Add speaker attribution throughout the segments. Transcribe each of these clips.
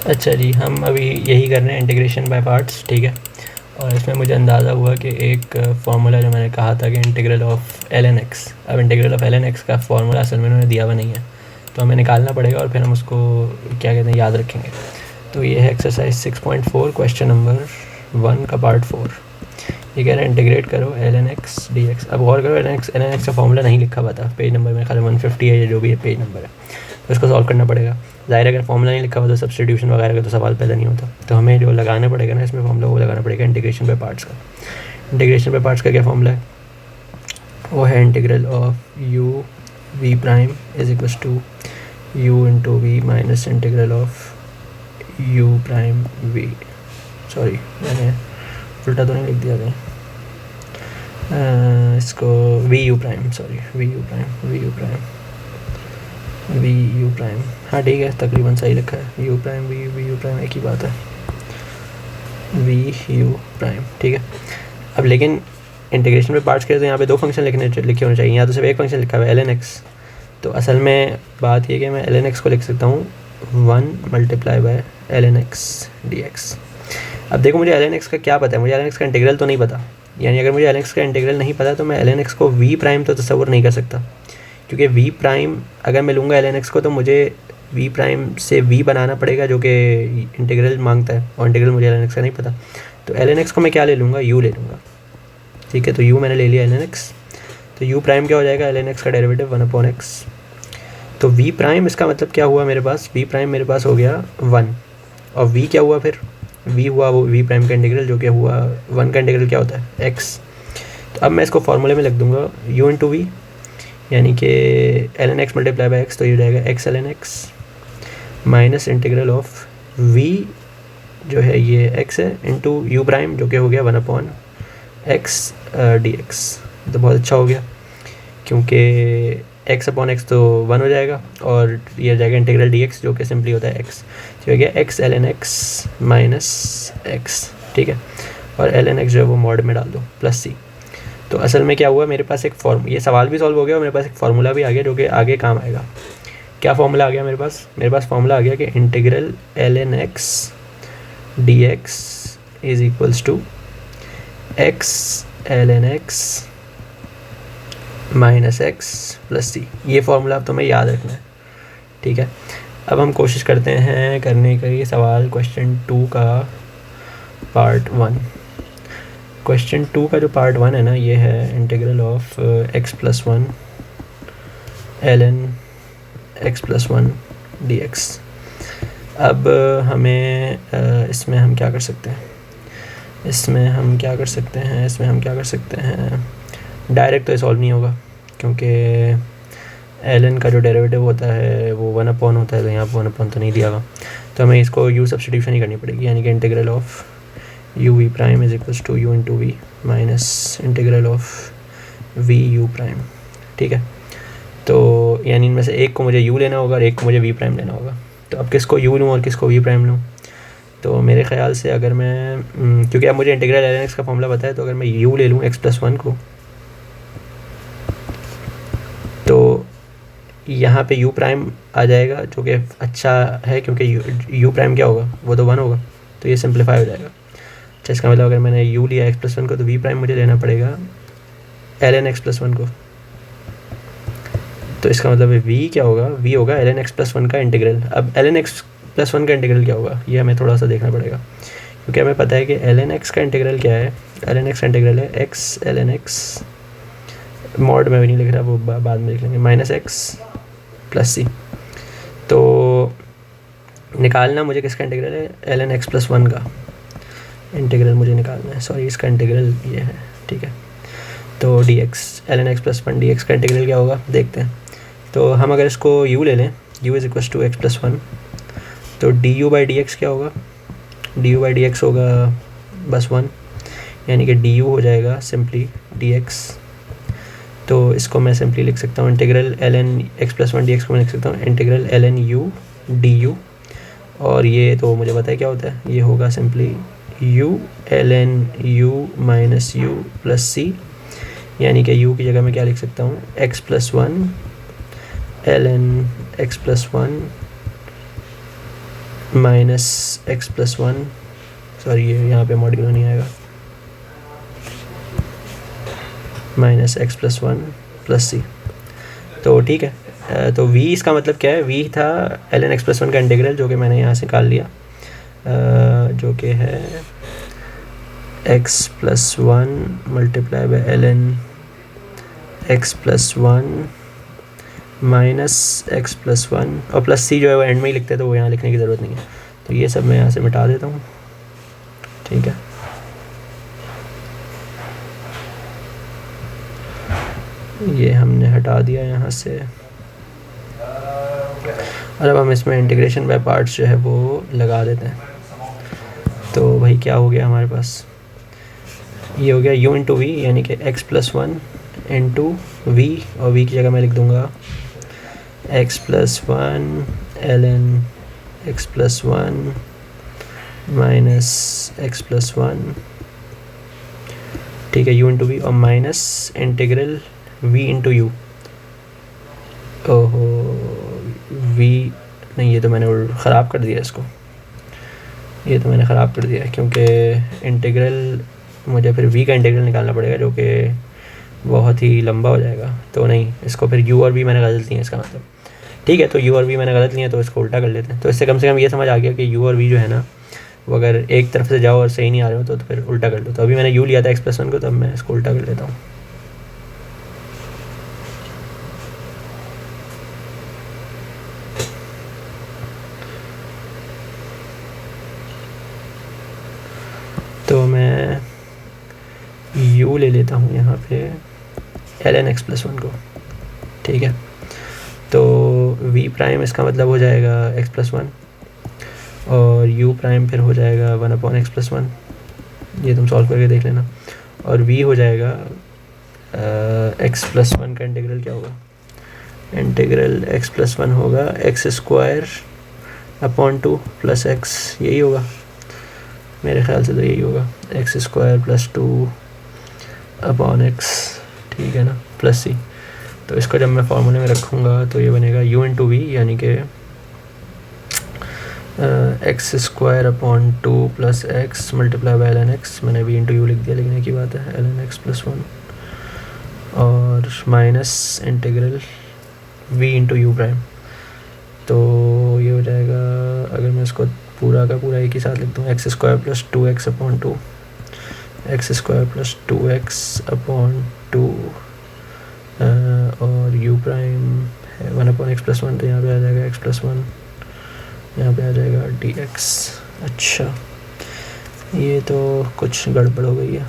Speaker 1: अच्छा जी, हम अभी यही कर रहे हैं इंटीग्रेशन बाय पार्ट्स, ठीक है। और इसमें मुझे अंदाज़ा हुआ कि एक फार्मूला जो मैंने कहा था कि integral of L N X, अब integral of L N x का फार्मूला असल में उन्होंने दिया हुआ नहीं है, तो हमें निकालना पड़ेगा और फिर हम उसको क्या कहते हैं याद रखेंगे। तो ये है एक्सरसाइज 6.4 क्वेश्चन नंबर 1 का पार्ट 4। ये कह रहे हैं इंटीग्रेट करो l N x D x. अब गौर करो, एल एन एक्स का फार्मूला नहीं लिखा हुआ था पेज नंबर में, खाली 150 है, जो भी है पेज नंबर है, तो इसको सॉल्व करना पड़ेगा। ज़ाहिर अगर फॉर्मूला नहीं लिखा हुआ तो सब्स्टिट्यूशन वगैरह का तो सवाल पैदा नहीं होता, तो हमें जो लगाना पड़ेगा ना इसमें फॉर्मूला, वो लगाना पड़ेगा इंटीग्रेशन बाय पार्ट्स का। इंटीग्रेशन बाय पार्ट्स का क्या फॉर्मूला है? वो है integral of u v prime is equals to u into v minus integral of u prime v. Sorry, मैंने उल्टा तो नहीं लिख दिया था इसको, v u prime, sorry v u prime, v u prime, v u prime, हाँ ठीक है, तकरीबन सही लिखा है। U prime v u prime एक ही बात है, वी यू प्राइम, ठीक है। अब लेकिन इंटीग्रेशन में पार्ट्स के तो यहाँ पे 2 फंक्शन लिखे होने चाहिए, यहाँ तो सिर्फ एक फंक्शन लिखा हुआ है एल एन एक्स। तो असल में बात ये कि मैं एल एन एक्स को लिख सकता हूँ 1 multiply by l N x D x. अब देखो, मुझे एल एन एक्स का क्या पता है, मुझे एल एन एक्स का इंटीग्रल तो नहीं पता, यानी अगर मुझे एल एन एक्स का इंटीग्रल नहीं पता तो मैं एल एन एक्स को वी प्राइम तो तस्वुर नहीं कर सकता, क्योंकि वी प्राइम अगर मैं लूँगा एल एन एक्स को तो मुझे वी प्राइम से वी बनाना पड़ेगा जो कि इंटीग्रल मांगता है, और इंटीग्रल मुझे एल एन एक्स का नहीं पता। तो एल एन एक्स को मैं क्या ले लूँगा, यू ले लूँगा, ठीक है। तो यू मैंने ले लिया एल एन एक्स, तो यू प्राइम क्या हो जाएगा, एल एन एक्स का डेरिवेटिव 1/x। तो वी प्राइम इसका मतलब क्या हुआ मेरे पास, वी प्राइम मेरे पास हो गया 1, और वी क्या हुआ फिर, वी हुआ वो वी प्राइम का इंटीग्रल जो कि हुआ 1 का इंटीग्रल क्या होता है, एक्स। तो अब मैं इसको फार्मूले में लिख दूँगा यू इंटू वी, यानी कि l N x multiply by x, तो ये हो जाएगा x L N x minus integral of v जो है ये एक्स है इंटू यू प्राइम जो कि हो गया 1/x डी एक्स। तो बहुत अच्छा हो गया, क्योंकि x/x तो 1 हो जाएगा और ये हो जाएगा इंटीग्रल डी एक्स जो कि सिंपली होता है x, तो हो गया x L N x minus x, ठीक है। और एल एन एक्स जो है वो मॉड में डाल दो प्लस सी। तो असल में क्या हुआ, मेरे पास एक ये सवाल भी सॉल्व हो गया और मेरे पास एक फार्मूला भी आ गया जो कि आगे काम आएगा। क्या फार्मूला आ गया मेरे पास फार्मूला आ गया कि integral L N x D X is equals to X L N x minus x plus C. ये फार्मूला अब तुम्हें याद रखना है, ठीक है। अब हम कोशिश करते हैं करने का ये सवाल क्वेश्चन 2 का पार्ट 1। क्वेश्चन 2 का जो पार्ट 1 है ना, ये है integral of x plus 1 L N x plus 1 d x. अब हमें इसमें हम क्या कर सकते हैं, डायरेक्ट तो ये सॉल्व नहीं होगा, क्योंकि एल एन का जो डेरिवेटिव होता है वो 1/, होता है, तो यहाँ पर 1/, तो नहीं दिया हुआ, तो हमें इसको यू सब्स्टिट्यूशन ही करनी पड़ेगी, यानी कि integral of u v prime is equals to u into v minus integral of v u prime, ठीक है। तो यानी इनमें से एक को मुझे यू लेना होगा और एक को मुझे वी प्राइम लेना होगा। तो अब किसको यू लूँ और किसको वी प्राइम लूँ? तो मेरे ख्याल से अगर मैं क्योंकि अब मुझे इंटीग्रल एल एन एक्स का फॉर्मूला पता है, तो अगर मैं यू ले लूँ एक्स प्लस 1 को, तो यहाँ पे यू प्राइम आ जाएगा जो कि अच्छा है, क्योंकि यू प्राइम क्या होगा, वो तो 1 होगा, तो ये सिंप्लीफाई हो जाएगा। अच्छा, इसका मतलब अगर मैंने यू लिया एक्स प्लस 1 को, तो वी प्राइम मुझे लेना पड़ेगा एल एन एक्स प्लस 1 को। तो इसका मतलब वी क्या होगा, वी होगा एल एन एक्स प्लस 1 का इंटीग्रल। अब एल एन एक्स प्लस 1 का इंटीग्रल क्या होगा, ये हमें थोड़ा सा देखना पड़ेगा, क्योंकि हमें पता है कि एल एन एक्स का इंटीग्रल क्या है। एल एन एक्स का इंटीग्रल है x L N x, mod में भी नहीं लिख रहा, वो बाद में लिख लेंगे, माइनस एक्स प्लस सी। तो निकालना मुझे किसका इंटीग्रल है, एल एन एक्स प्लस 1 का इंटीग्रल मुझे निकालना है, सॉरी इसका इंटीग्रल ये है, ठीक है। तो d x L N x plus 1 d x का इंटीग्रल क्या होगा देखते हैं। तो हम अगर इसको u ले लें, u is equals to x plus 1, तो d u by d x क्या होगा, d u by d x होगा बस 1, यानी कि डी यू हो जाएगा सिंपली डी एक्स। तो इसको मैं सिंपली लिख सकता हूँ integral L N x plus 1 d x को मैं लिख सकता हूँ integral L N u d u, और ये तो मुझे पता है क्या होता है, ये होगा simply U L N U minus U plus C, यानी कि u की जगह मैं क्या लिख सकता हूँ, x plus 1 L N x plus 1 minus x plus one, sorry ये यहाँ पे मॉड्यूलो नहीं आएगा, minus x plus one plus C. तो ठीक है, तो v इसका मतलब क्या है, v था ln x प्लस वन का इंटीग्रल जो कि मैंने यहाँ से निकाल लिया, जो कि है x plus one multiply by ln x plus one minus x plus one, और प्लस सी जो है वो एंड में ही लिखते हैं, तो वो यहाँ लिखने की ज़रूरत नहीं है। तो ये सब मैं यहाँ से मिटा देता हूँ, ठीक है। ये हमने हटा दिया यहाँ से, और अब हम इसमें इंटीग्रेशन बाय पार्ट्स जो है वो लगा देते हैं। तो भाई क्या हो गया हमारे पास, ये हो गया u इंटू वी, यानी कि x plus one into v, और v की जगह मैं लिख दूँगा x plus one ln x plus one minus x plus one, ठीक है, u इंटू वी, और minus integral v into u. ओहो v नहीं, ये तो मैंने ख़राब कर दिया इसको, ये तो मैंने ख़राब कर दिया, क्योंकि इंटीग्रल मुझे फिर v का इंटीग्रल निकालना पड़ेगा जो कि बहुत ही लंबा हो जाएगा। तो नहीं, इसको फिर u और v मैंने गलत लिया इसका मतलब, ठीक है। तो u और v मैंने गलत लिया, तो इसको उल्टा कर लेते हैं। तो इससे कम से कम ये समझ आ गया कि u और v जो है ना, वो अगर एक तरफ से जाओ और सही नहीं आ रहे हो तो फिर उल्टा कर लो। तो अभी मैंने u लिया था x प्लस वन को, तो अब मैं इसको उल्टा कर लेता हूँ। तो मैं u ले लेता हूँ यहाँ पे ln x प्लस वन को, ठीक है। तो v प्राइम इसका मतलब हो जाएगा x प्लस वन, और u प्राइम फिर हो जाएगा one upon x plus one, ये तुम सॉल्व करके देख लेना। और v हो जाएगा x प्लस वन का इंटीग्रल क्या होगा, इंटीग्रल x प्लस वन होगा x square upon two plus x, यही होगा मेरे ख्याल से, तो यही होगा x square plus two upon x, ठीक है ना, प्लस सी। तो इसको जब मैं फार्मूले में रखूँगा तो ये बनेगा u इंटू वी, यानी कि x square upon two plus x multiply by ln x, मैंने v इंटू यू लिख दिया लेकिन एक ही बात है, ln x प्लस वन, और minus integral v into you prime. तो ये हो जाएगा, अगर मैं इसको पूरा का पूरा एक ही साथ लिख दूँ, x square plus two x upon two, x square plus two x upon two, और u प्राइम है one upon x plus one, तो यहाँ पे आ जाएगा एक्स प्लस वन, यहाँ पे आ जाएगा dx। अच्छा, ये तो कुछ गड़बड़ हो गई है,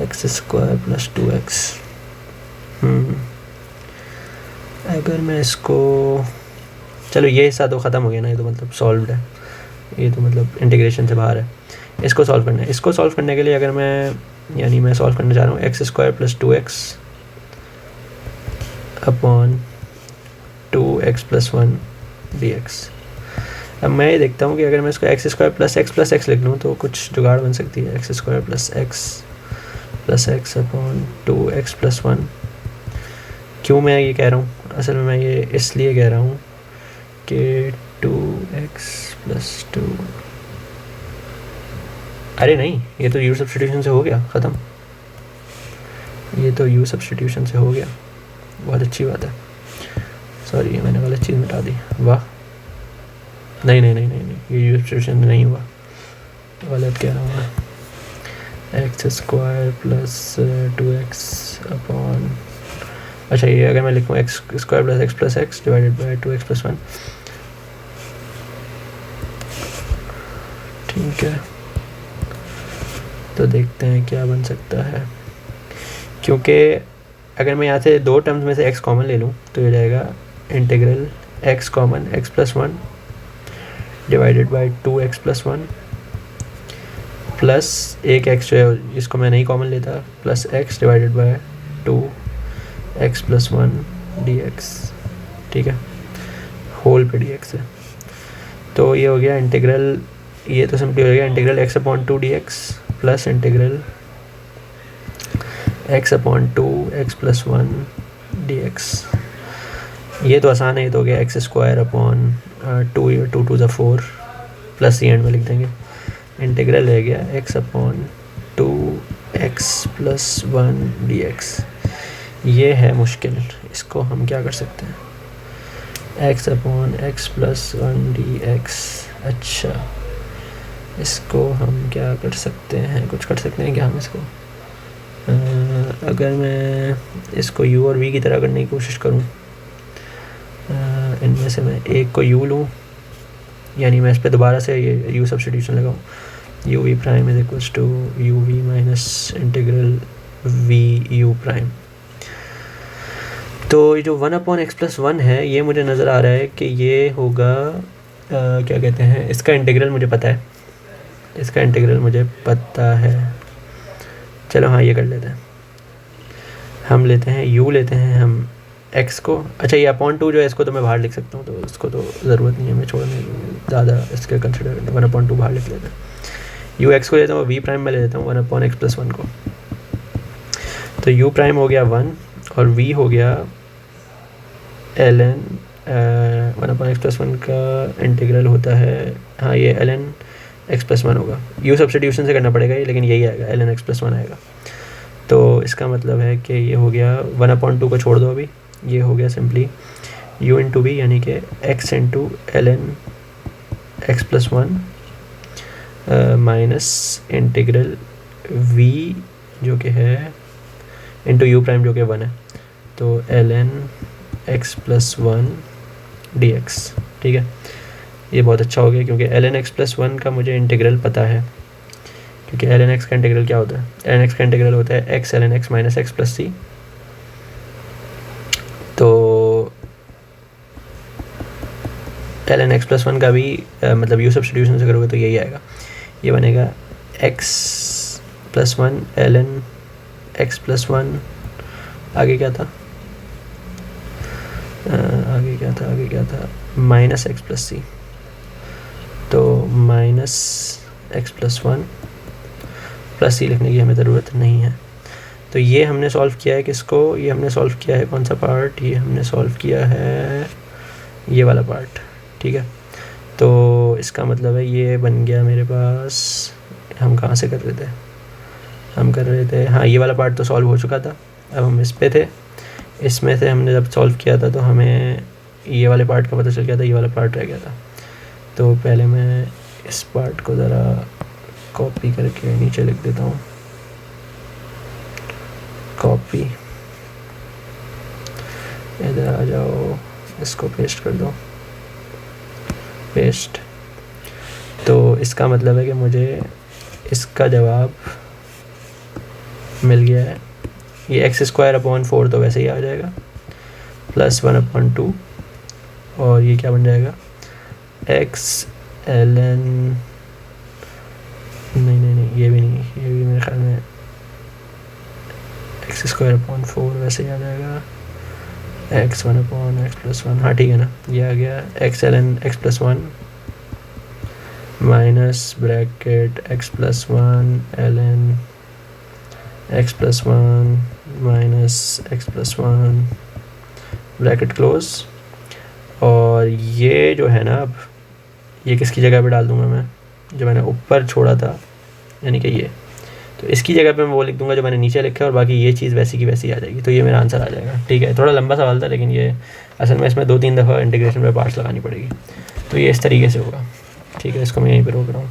Speaker 1: x square plus two x. अगर मैं इसको, चलो ये हिस्सा तो ख़त्म हो गया ना, ये तो मतलब सॉल्व्ड है, ये तो मतलब इंटीग्रेशन से बाहर है। इसको सॉल्व करना है, इसको सॉल्व करने के लिए अगर मैं, यानी मैं सॉल्व करना चाह रहा हूँ x square plus two x upon two x plus one dx। अब मैं ये देखता हूँ कि अगर मैं इसको एक्स स्क्वायर प्लस एक्स लिख लूँ तो कुछ जुगाड़ बन सकती है, x square plus x upon two x plus one. क्यों मैं ये कह रहा हूँ, असल में मैं ये इसलिए कह रहा हूँ कि टू एक्स प्लस टू, अरे नहीं, ये तो यू सब्स्टिट्यूशन से हो गया ख़त्म, ये तो यू सब्स्टिट्यूशन से हो गया, बहुत अच्छी बात है। सॉरी, मैंने गलत चीज़ मिटा दी, वाह, नहीं नहीं नहीं नहीं, नहीं ये यू सब्स्टिट्यूशन नहीं हुआ, गलत कह रहा हूँ मैं, x square plus two x upon, अच्छा ये अगर मैं लिखूँ x square plus x divided by two x plus one, ठीक है। तो देखते हैं क्या बन सकता है, क्योंकि अगर मैं यहाँ से दो टर्म्स में से x कॉमन ले लूँ तो ये जाएगा integral x common x plus one divided by two x plus one plus एक x जो है इसको मैं नहीं कॉमन लेता, plus x divided by two x plus one dx, ठीक है, होल पे dx है। तो ये हो गया इंटीग्रल, ये तो सिंपली हो गया integral x upon two dx plus integral x upon two x plus one dx। ये तो आसान है, ये तो हो गया x square upon two two ज़ा फोर प्लस सी एंड में लिख देंगे। इंटीग्रल रह गया x upon 2x plus 1 dx। ये है मुश्किल, इसको हम क्या कर सकते हैं, x upon x plus 1 dx। अच्छा, इसको हम क्या कर सकते हैं, कुछ कर सकते हैं क्या हम इसको? अगर मैं इसको u और v की तरह करने की कोशिश करूं, इनमें से मैं एक को u लूं, यानी मैं इस पर दोबारा से ये u सब्स्टिट्यूशन लगाऊं, u v prime is equals to u v minus integral v u prime. तो ये जो 1 अपॉन एक्स प्लस 1 है, ये मुझे नज़र आ रहा है कि ये होगा क्या कहते हैं, इसका इंटीग्रल मुझे पता है, इसका इंटीग्रल मुझे पता है। चलो हाँ, ये कर लेते हैं, हम लेते हैं u लेते हैं हम x को। अच्छा, ये अपॉन 2 जो है इसको तो मैं बाहर लिख सकता हूँ, तो इसको तो ज़रूरत नहीं है मैं छोड़ने ज़्यादा इसके कंसिडर करना। 1 अपॉन 2 बाहर लिख लेते हैं। u x को लेता हूँ, v प्राइम में ले लेता हूँ 1 अपॉन एक्स प्लस 1 को। तो u प्राइम हो गया 1 और v हो गया ln 1 अपॉन एक्स प्लस 1 का इंटीग्रल होता है, हाँ ये ln x प्लस 1 होगा। u सब्स्टिट्यूशन से करना पड़ेगा ये, लेकिन यही आएगा, ln x प्लस 1 आएगा। तो इसका मतलब है कि ये हो गया 1 अपॉन 2 को छोड़ दो अभी, ये हो गया सिंपली u इंटू वी, यानी कि x into ln x plus 1 minus integral v जो कि है इंटू u प्राइम जो कि 1 है, तो ln x प्लस 1 dx। ठीक है, ये बहुत अच्छा हो गया क्योंकि ln x प्लस 1 का मुझे इंटीग्रल पता है, क्योंकि ln x का इंटीग्रल क्या होता है, ln x का इंटीग्रल होता है x ln x minus x plus C. तो ln x प्लस 1 का भी मतलब u सब्स्टिट्यूशन से करोगे तो यही आएगा, ये बनेगा x plus 1 ln x plus 1। आगे क्या था, आगे क्या था माइनस एक्स प्लस सी। तो माइनस एक्स प्लस 1 प्लस सी लिखने की हमें ज़रूरत नहीं है। तो ये हमने सॉल्व किया है किसको, ये हमने सॉल्व किया है कौन सा पार्ट, ये हमने सॉल्व किया है ये वाला पार्ट। ठीक है, तो इसका मतलब है ये बन गया मेरे पास, हम कहाँ से कर रहे थे, हम कर रहे थे, हाँ ये वाला पार्ट तो सॉल्व हो चुका था, अब हम इस पे थे, इसमें से हमने जब सॉल्व किया था तो हमें ये वाले पार्ट का पता चल गया था, ये वाला पार्ट रह गया था। तो पहले मैं इस पार्ट को ज़रा कॉपी करके नीचे लिख देता हूँ, कॉपी, इधर आ जाओ, इसको पेस्ट कर दो, पेस्ट। तो इसका मतलब है कि मुझे इसका जवाब मिल गया है, ये एक्स स्क्वायर अपॉन 4 तो वैसे ही आ जाएगा, प्लस 1 अपॉन 2, और ये क्या बन जाएगा x ln, नहीं ये भी नहीं, ये भी मेरे ख्याल में एक्स स्क्वायर अपॉन 4 वैसे ही आ जाएगा, x 1 अपॉन एक्स प्लस 1, हाँ ठीक है ना, ये आ गया x ln x plus 1 minus bracket x plus 1 ln x plus 1 minus x plus 1 bracket close. और ये जो है ना, अब ये किसकी जगह पे डाल दूंगा मैं, जो मैंने ऊपर छोड़ा था, यानी कि ये, तो इसकी जगह पे मैं वो लिख दूंगा जो मैंने नीचे लिखा है, और बाकी ये चीज़ वैसी की वैसी आ जाएगी। तो ये मेरा आंसर आ जाएगा। ठीक है, थोड़ा लंबा सवाल था, लेकिन ये असल में इसमें 2-3 दफ़ा इंटीग्रेशन पे पार्ट्स लगानी पड़ेगी, तो ये इस तरीके से होगा। ठीक है, इसको मैं यहीं पर रोक रहा हूँ।